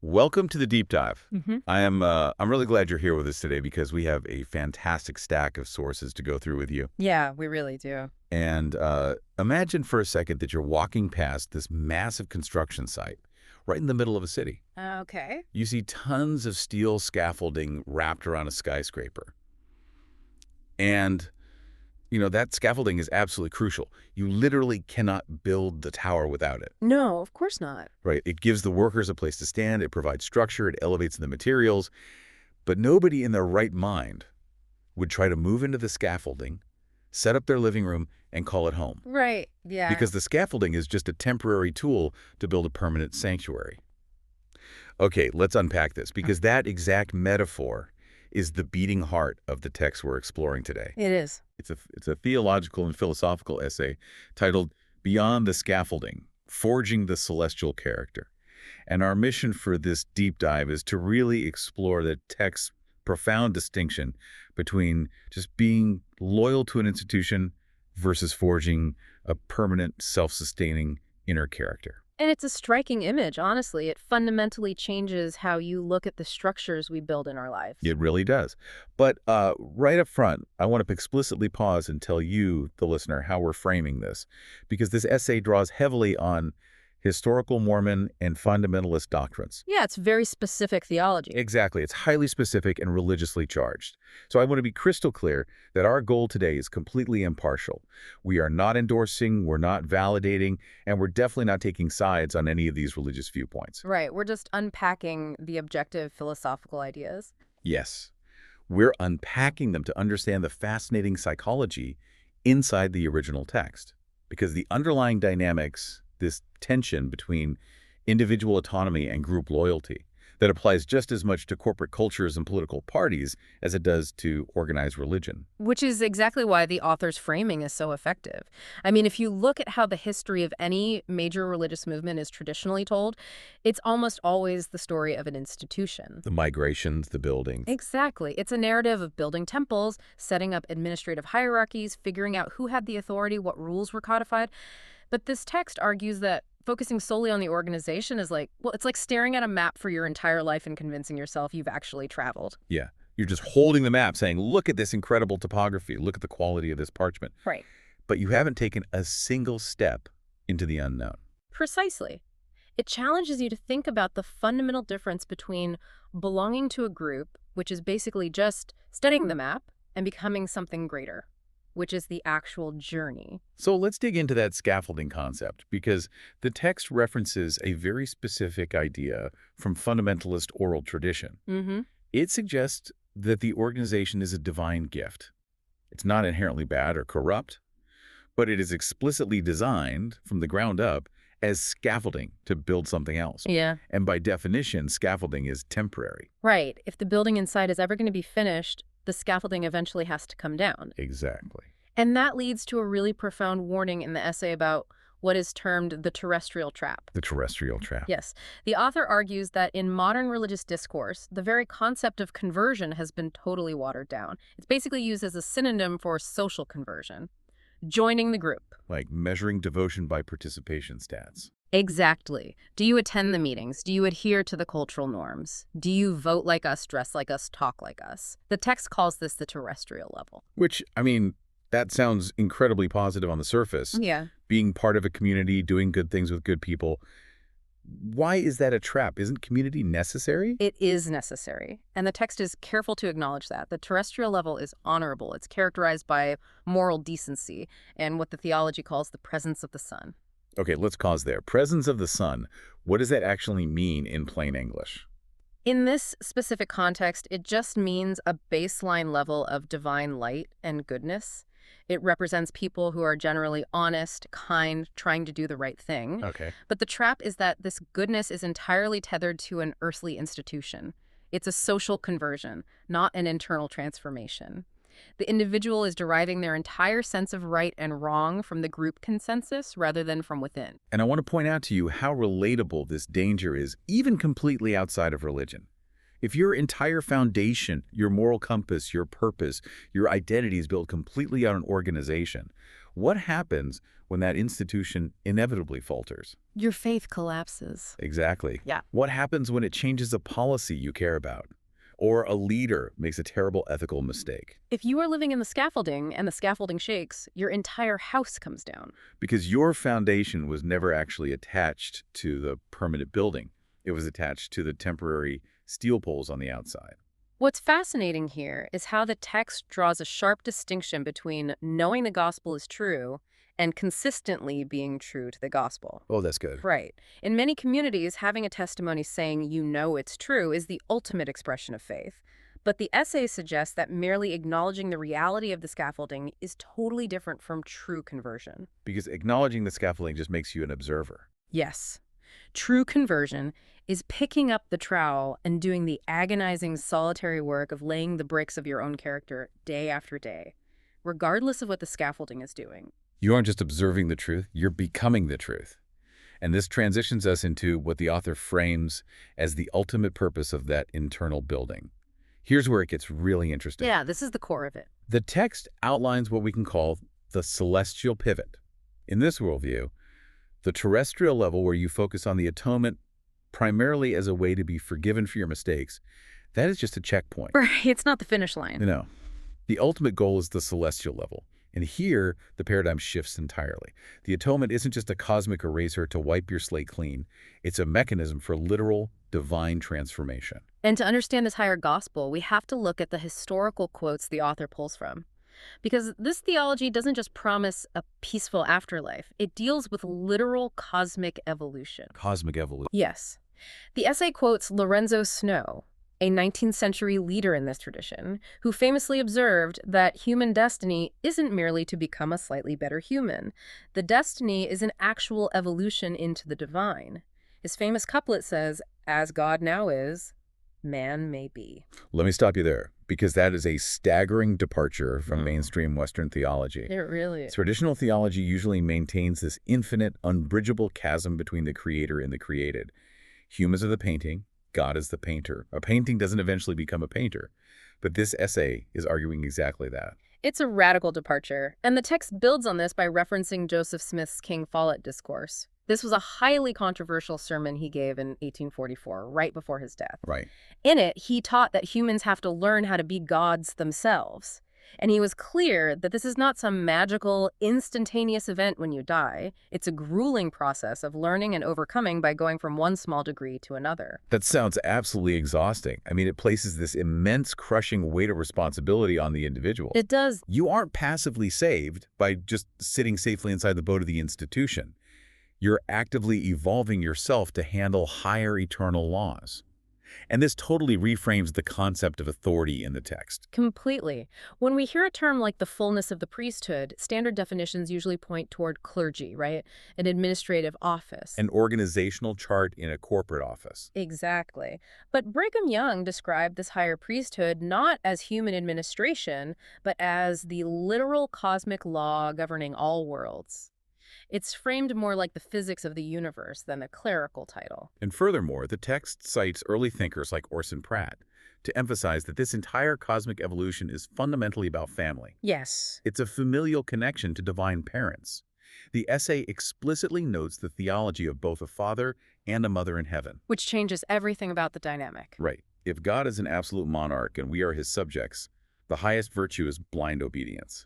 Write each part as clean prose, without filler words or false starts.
welcome to the deep dive. Hmm. I'm really glad you're here with us today because we have a fantastic stack of sources to go through with you. Yeah, we really do. And imagine for a second that you're walking past this massive construction site right in the middle of a city. Okay. You see tons of steel scaffolding wrapped around a skyscraper. And, that scaffolding is absolutely crucial. You literally cannot build the tower without it. No, of course not. Right? It gives the workers a place to stand, it provides structure, it elevates the materials. But nobody in their right mind would try to move into the scaffolding, set up their living room, and call it home. Right. Yeah. Because the scaffolding is just a temporary tool to build a permanent sanctuary. Okay, let's unpack this, because that exact metaphor is the beating heart of the text we're exploring today. It is. It's a theological and philosophical essay titled Beyond the Scaffolding, Forging the Celestial Character. And our mission for this deep dive is to really explore the text's profound distinction between just being loyal to an institution versus forging a permanent, self-sustaining inner character. And it's a striking image, honestly. It fundamentally changes how you look at the structures we build in our lives. It really does. But right up front, I want to explicitly pause and tell you, the listener, how we're framing this, because this essay draws heavily on historical Mormon and fundamentalist doctrines. Yeah, it's very specific theology. Exactly. It's highly specific and religiously charged. So I want to be crystal clear that our goal today is completely impartial. We are not endorsing, we're not validating, and we're definitely not taking sides on any of these religious viewpoints. Right. We're just unpacking the objective philosophical ideas. Yes. We're unpacking them to understand the fascinating psychology inside the original text. Because the underlying dynamics, this tension between individual autonomy and group loyalty, that applies just as much to corporate cultures and political parties as it does to organized religion. Which is exactly why the author's framing is so effective. I mean, if you look at how the history of any major religious movement is traditionally told, it's almost always the story of an institution. The migrations, the building. Exactly. It's a narrative of building temples, setting up administrative hierarchies, figuring out who had the authority, what rules were codified. But this text argues that focusing solely on the organization is it's like staring at a map for your entire life and convincing yourself you've actually traveled. Yeah. You're just holding the map saying, look at this incredible topography. Look at the quality of this parchment. Right. But you haven't taken a single step into the unknown. Precisely. It challenges you to think about the fundamental difference between belonging to a group, which is basically just studying the map, and becoming something greater, which is the actual journey. So let's dig into that scaffolding concept, because the text references a very specific idea from fundamentalist oral tradition. Mm-hmm. It suggests that the organization is a divine gift. It's not inherently bad or corrupt, but it is explicitly designed from the ground up as scaffolding to build something else. Yeah. And by definition, scaffolding is temporary. Right. If the building inside is ever going to be finished, the scaffolding eventually has to come down. Exactly. And that leads to a really profound warning in the essay about what is termed the terrestrial trap. The terrestrial trap. Yes. The author argues that in modern religious discourse, the very concept of conversion has been totally watered down. It's basically used as a synonym for social conversion. Joining the group. Like measuring devotion by participation stats. Exactly. Do you attend the meetings? Do you adhere to the cultural norms? Do you vote like us, dress like us, talk like us? The text calls this the terrestrial level. Which, that sounds incredibly positive on the surface. Yeah. Being part of a community, doing good things with good people. Why is that a trap? Isn't community necessary? It is necessary. And the text is careful to acknowledge that. The terrestrial level is honorable. It's characterized by moral decency and what the theology calls the presence of the sun. Okay, let's pause there. Presence of the sun. What does that actually mean in plain English? In this specific context, it just means a baseline level of divine light and goodness. It represents people who are generally honest, kind, trying to do the right thing. Okay. But the trap is that this goodness is entirely tethered to an earthly institution. It's a social conversion, not an internal transformation. The individual is deriving their entire sense of right and wrong from the group consensus rather than from within. And I want to point out to you how relatable this danger is, even completely outside of religion. If your entire foundation, your moral compass, your purpose, your identity is built completely on an organization, What happens when that institution inevitably falters? Your faith collapses. Exactly. Yeah. What happens when it changes a policy you care about? Or a leader makes a terrible ethical mistake? If you are living in the scaffolding and the scaffolding shakes, your entire house comes down. Because your foundation was never actually attached to the permanent building. It was attached to the temporary steel poles on the outside. What's fascinating here is how the text draws a sharp distinction between knowing the gospel is true and consistently being true to the gospel. Oh, that's good. Right. In many communities, having a testimony saying you know it's true is the ultimate expression of faith. But the essay suggests that merely acknowledging the reality of the scaffolding is totally different from true conversion. Because acknowledging the scaffolding just makes you an observer. Yes. True conversion is picking up the trowel and doing the agonizing, solitary work of laying the bricks of your own character day after day, regardless of what the scaffolding is doing. You aren't just observing the truth, you're becoming the truth. And this transitions us into what the author frames as the ultimate purpose of that internal building. Here's where it gets really interesting. Yeah, this is the core of it. The text outlines what we can call the celestial pivot. In this worldview, the terrestrial level where you focus on the atonement primarily as a way to be forgiven for your mistakes, that is just a checkpoint. Right, it's not the finish line. No. The ultimate goal is the celestial level. And here, the paradigm shifts entirely. The atonement isn't just a cosmic eraser to wipe your slate clean. It's a mechanism for literal, divine transformation. And to understand this higher gospel, we have to look at the historical quotes the author pulls from. Because this theology doesn't just promise a peaceful afterlife. It deals with literal cosmic evolution. Cosmic evolution. Yes. The essay quotes Lorenzo Snow, a 19th century leader in this tradition, who famously observed that human destiny isn't merely to become a slightly better human. The destiny is an actual evolution into the divine. His famous couplet says, "As God now is, man may be." Let me stop you there, because that is a staggering departure from mainstream Western theology. It really is. Traditional theology usually maintains this infinite, unbridgeable chasm between the creator and the created. Humans are the painting, God is the painter. A painting doesn't eventually become a painter, but this essay is arguing exactly that. It's a radical departure, and the text builds on this by referencing Joseph Smith's King Follett discourse. This was a highly controversial sermon he gave in 1844, right before his death. Right. In it, he taught that humans have to learn how to be gods themselves. And he was clear that this is not some magical, instantaneous event when you die. It's a grueling process of learning and overcoming by going from one small degree to another. That sounds absolutely exhausting. I mean, it places this immense, crushing weight of responsibility on the individual. It does. You aren't passively saved by just sitting safely inside the boat of the institution. You're actively evolving yourself to handle higher eternal laws. And this totally reframes the concept of authority in the text. Completely. When we hear a term like the fullness of the priesthood, standard definitions usually point toward clergy, right? An administrative office. An organizational chart in a corporate office. Exactly. But Brigham Young described this higher priesthood not as human administration, but as the literal cosmic law governing all worlds. It's framed more like the physics of the universe than a clerical title. And furthermore, the text cites early thinkers like Orson Pratt to emphasize that this entire cosmic evolution is fundamentally about family. Yes. It's a familial connection to divine parents. The essay explicitly notes the theology of both a father and a mother in heaven. Which changes everything about the dynamic. Right. If God is an absolute monarch and we are his subjects, the highest virtue is blind obedience.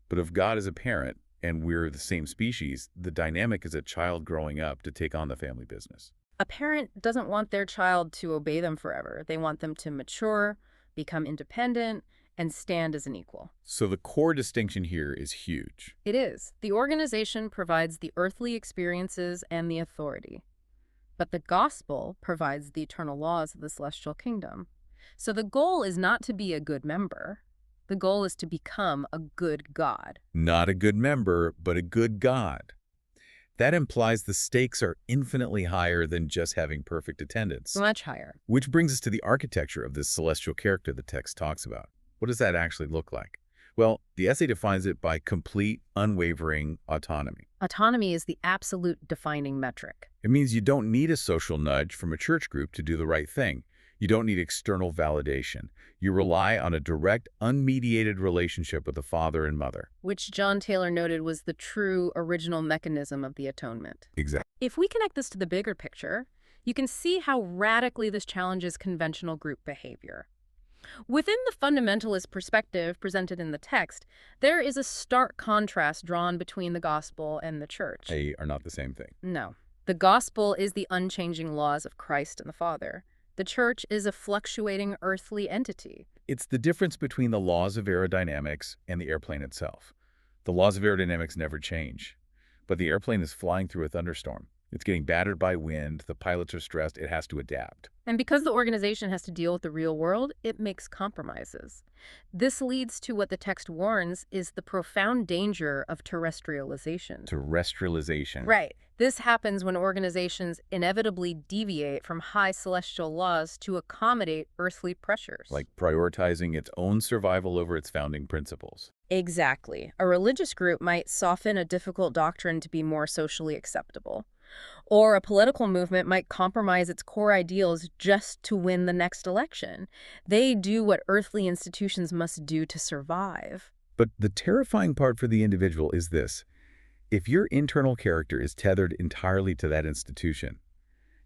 But if God is a parent, and we're the same species, the dynamic is a child growing up to take on the family business. A parent doesn't want their child to obey them forever. They want them to mature, become independent, and stand as an equal. So the core distinction here is huge. It is. The organization provides the earthly experiences and the authority. But the gospel provides the eternal laws of the celestial kingdom. So the goal is not to be a good member. The goal is to become a good God. Not a good member, but a good God. That implies the stakes are infinitely higher than just having perfect attendance. Much higher. Which brings us to the architecture of this celestial character the text talks about. What does that actually look like? Well, the essay defines it by complete, unwavering autonomy. Autonomy is the absolute defining metric. It means you don't need a social nudge from a church group to do the right thing. You don't need external validation. You rely on a direct, unmediated relationship with the father and mother. Which John Taylor noted was the true original mechanism of the atonement. Exactly. If we connect this to the bigger picture, you can see how radically this challenges conventional group behavior. Within the fundamentalist perspective presented in the text, there is a stark contrast drawn between the gospel and the church. They are not the same thing. No. The gospel is the unchanging laws of Christ and the Father. The church is a fluctuating earthly entity. It's the difference between the laws of aerodynamics and the airplane itself. The laws of aerodynamics never change, but the airplane is flying through a thunderstorm. It's getting battered by wind, the pilots are stressed, it has to adapt. And because the organization has to deal with the real world, it makes compromises. This leads to what the text warns is the profound danger of terrestrialization. Terrestrialization. Right. This happens when organizations inevitably deviate from high celestial laws to accommodate earthly pressures. Like prioritizing its own survival over its founding principles. Exactly. A religious group might soften a difficult doctrine to be more socially acceptable. Or a political movement might compromise its core ideals just to win the next election. They do what earthly institutions must do to survive. But the terrifying part for the individual is this. If your internal character is tethered entirely to that institution,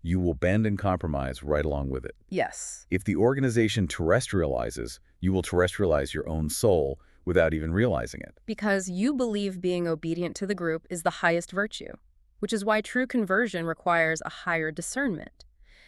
you will bend and compromise right along with it. Yes. If the organization terrestrializes, you will terrestrialize your own soul without even realizing it. Because you believe being obedient to the group is the highest virtue, which is why true conversion requires a higher discernment.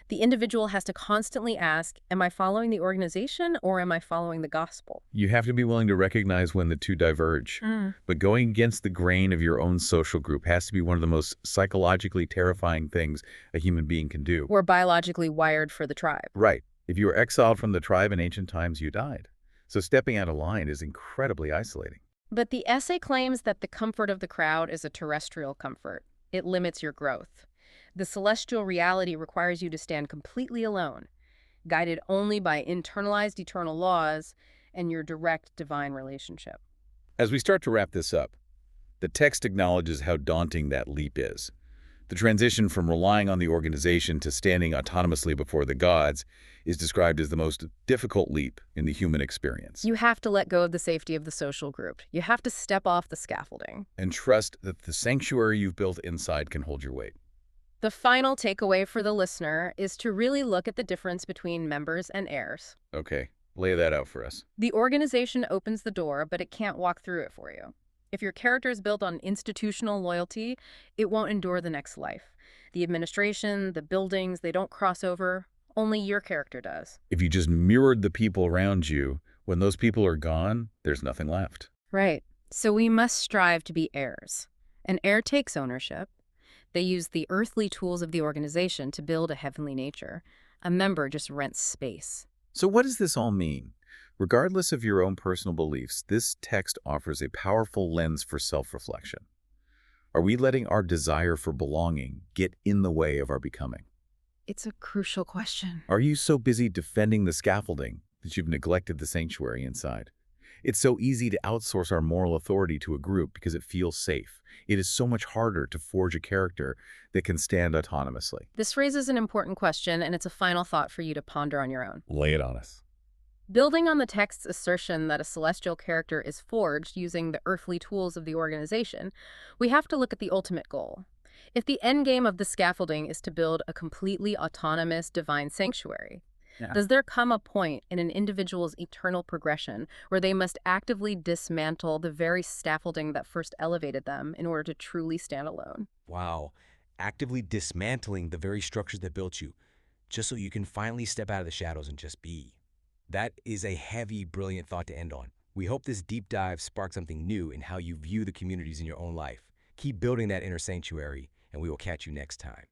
The individual has to constantly ask, am I following the organization or am I following the gospel? You have to be willing to recognize when the two diverge. But going against the grain of your own social group has to be one of the most psychologically terrifying things a human being can do. We're biologically wired for the tribe. Right. If you were exiled from the tribe in ancient times, you died. So stepping out of line is incredibly isolating. But the essay claims that the comfort of the crowd is a terrestrial comfort. It limits your growth. The celestial reality requires you to stand completely alone, guided only by internalized eternal laws and your direct divine relationship. As we start to wrap this up, the text acknowledges how daunting that leap is. The transition from relying on the organization to standing autonomously before the gods is described as the most difficult leap in the human experience. You have to let go of the safety of the social group. You have to step off the scaffolding. And trust that the sanctuary you've built inside can hold your weight. The final takeaway for the listener is to really look at the difference between members and heirs. Okay, lay that out for us. The organization opens the door, but it can't walk through it for you. If your character is built on institutional loyalty, it won't endure the next life. The administration, the buildings, they don't cross over. Only your character does. If you just mirrored the people around you, when those people are gone, there's nothing left. Right. So we must strive to be heirs. An heir takes ownership. They use the earthly tools of the organization to build a heavenly nature. A member just rents space. So what does this all mean? Regardless of your own personal beliefs, this text offers a powerful lens for self-reflection. Are we letting our desire for belonging get in the way of our becoming? It's a crucial question. Are you so busy defending the scaffolding that you've neglected the sanctuary inside? It's so easy to outsource our moral authority to a group because it feels safe. It is so much harder to forge a character that can stand autonomously. This raises an important question, and it's a final thought for you to ponder on your own. Lay it on us. Building on the text's assertion that a celestial character is forged using the earthly tools of the organization, we have to look at the ultimate goal. If the end game of the scaffolding is to build a completely autonomous divine sanctuary, does there come a point in an individual's eternal progression where they must actively dismantle the very scaffolding that first elevated them in order to truly stand alone? Wow. Actively dismantling the very structures that built you, just so you can finally step out of the shadows and just be. That is a heavy, brilliant thought to end on. We hope this deep dive sparks something new in how you view the communities in your own life. Keep building that inner sanctuary, and we will catch you next time.